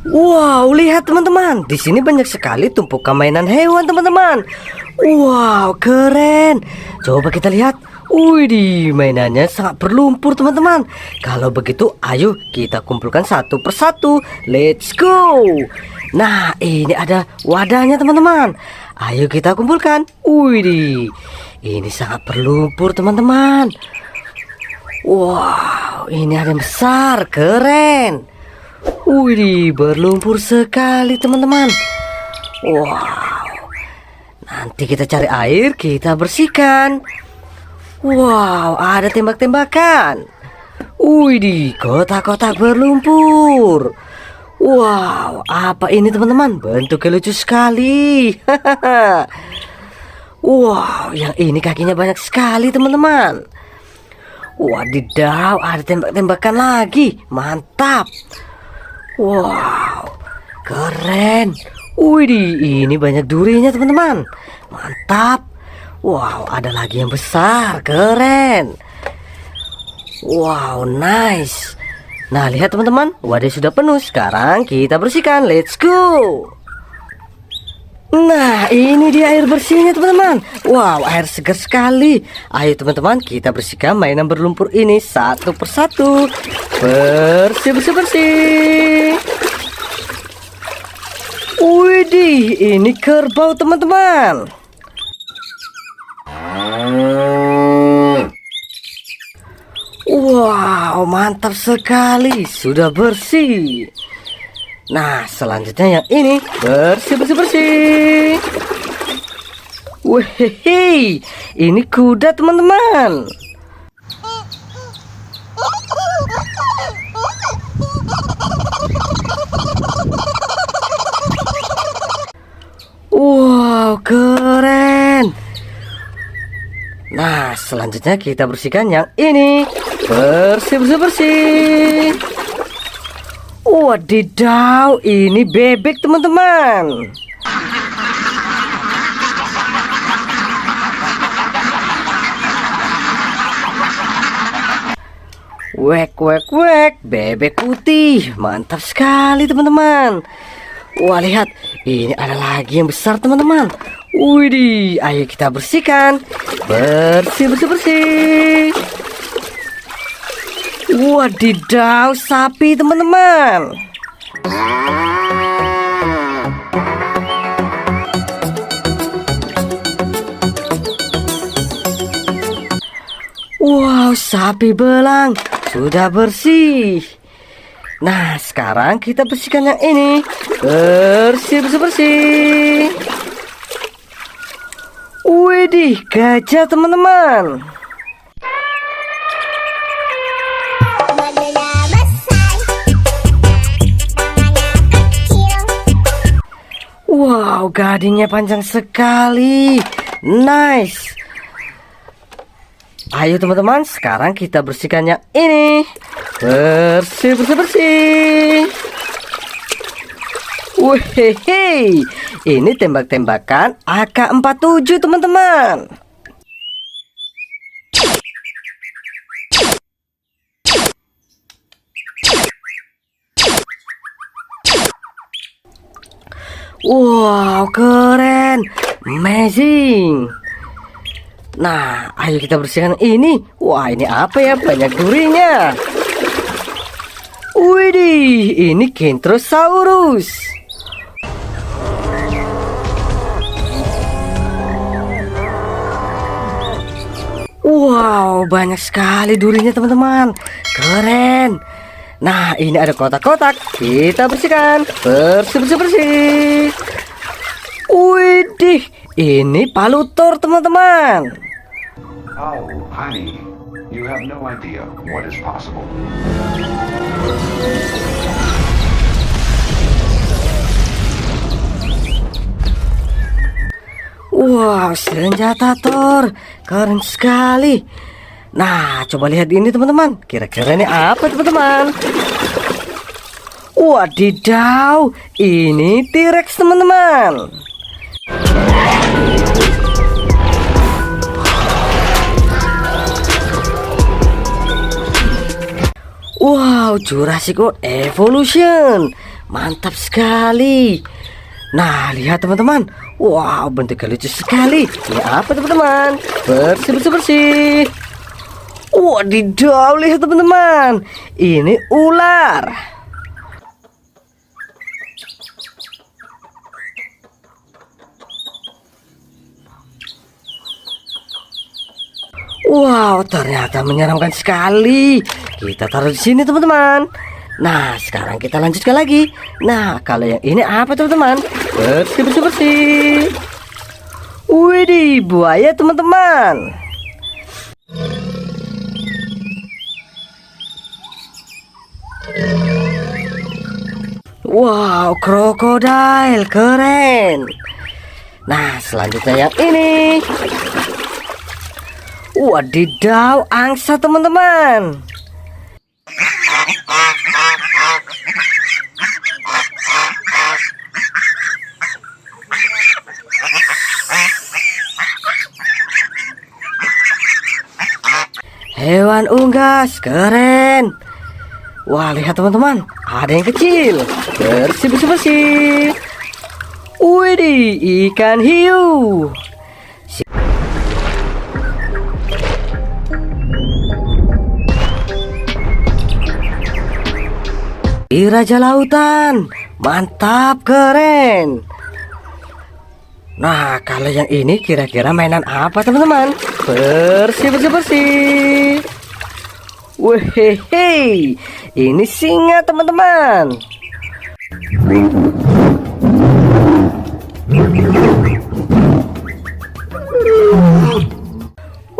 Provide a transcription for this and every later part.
Wow, lihat teman-teman, di sini banyak sekali tumpukan mainan hewan teman-teman. Wow, keren. Coba kita lihat. Wih, mainannya sangat berlumpur teman-teman. Kalau begitu, ayo kita kumpulkan satu persatu. Let's go. Nah, ini ada wadahnya teman-teman. Ayo kita kumpulkan. Wih, ini sangat berlumpur teman-teman. Wow, ini ada yang besar, keren. Wih, berlumpur sekali teman-teman. Wow, nanti kita cari air, kita bersihkan. Wow, ada tembak-tembakan. Wih, kotak-kotak berlumpur. Wow, apa ini teman-teman? Bentuknya lucu sekali. Wow, yang ini kakinya banyak sekali teman-teman. Wadidaw, ada tembak-tembakan lagi. Mantap. Wow, keren. Wih, ini banyak durinya teman-teman. Mantap. Wow, ada lagi yang besar. Keren. Wow, nice. Nah, lihat teman-teman, wadah sudah penuh. Sekarang kita bersihkan. Let's go. Nah, ini dia air bersihnya teman-teman. Wow, air segar sekali. Ayo teman-teman, kita bersihkan mainan berlumpur ini satu persatu. Bersih, bersih, bersih. Widih, ini kerbau teman-teman. Wow, mantap sekali. Sudah bersih. Nah, selanjutnya yang ini. Bersih, bersih, bersih. Wih, ini kuda teman-teman. Wow, keren. Nah, selanjutnya kita bersihkan yang ini. Bersih, bersih, bersih. Wadidaw, ini bebek teman-teman. Wek, wek, wek, bebek putih. Mantap sekali teman-teman. Wah, lihat, ini ada lagi yang besar teman-teman. Widih, ayo kita bersihkan. Bersih, bersih, bersih. Wadidaw, sapi teman-teman. Wow, sapi belang sudah bersih. Nah, sekarang kita bersihkan yang ini. Bersih, bersih, bersih. Widih, gajah teman-teman. Wow, gadingnya panjang sekali. Nice. Ayo teman-teman, sekarang kita bersihkan yang ini. Bersih, bersih, bersih. Wih, ini tembak-tembakan AK-47 teman-teman. Wow, keren. Amazing. Nah, ayo kita bersihkan ini. Wah, ini apa ya? Banyak durinya. Widih, ini Kentrosaurus. Wow, banyak sekali durinya teman-teman. Keren. Nah, ini ada kotak-kotak. Kita bersihkan. Bersih, bersih, bersih. Widih, ini palutor teman-teman. Oh, honey, you have no idea what is possible. Wow, senjata Thor. Keren sekali. Nah, coba lihat ini teman-teman. Kira-kira ini apa teman-teman? Wadidaw, ini T-Rex teman-teman. Wow, Jurassic World Evolution. Mantap sekali. Nah, lihat teman-teman. Wow, bentuknya lucu sekali. Ini apa teman-teman? Bersih. Wadidaw, lihat teman-teman. Ini ular. Wow, ternyata menyeramkan sekali. Kita taruh di sini teman-teman. Nah, sekarang kita lanjutkan lagi. Nah, kalau yang ini apa teman-teman? Bersih. Widih, buaya teman-teman. Wow, krokodil keren. Nah, selanjutnya yang ini. Wadidaw, angsa teman-teman. Hewan unggas, keren. Wah, lihat teman-teman, ada yang kecil. Bersih. Widih, ikan hiu. Si raja lautan, mantap, keren. Nah, kalau yang ini kira-kira mainan apa teman-teman? Bersih. Wehehe, ini singa teman-teman.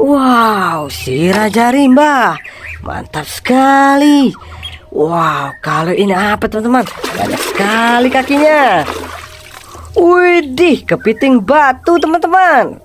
Wow, si raja rimba, mantap sekali. Wow, kalau ini apa teman-teman? Banyak sekali kakinya. Widih, kepiting batu teman-teman.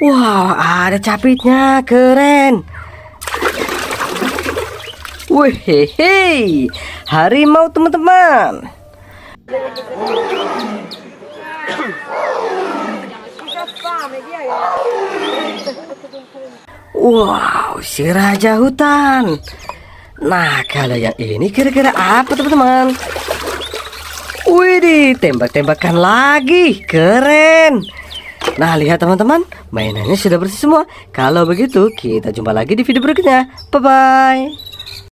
Wow, ada capitnya, keren. Wehehe, harimau teman-teman. Wow, si raja hutan. Nah, kalau yang ini kira-kira apa teman-teman? Widih, tembak-tembakan lagi, keren. Nah, lihat teman-teman, mainannya sudah bersih semua. Kalau begitu, kita jumpa lagi di video berikutnya. Bye-bye.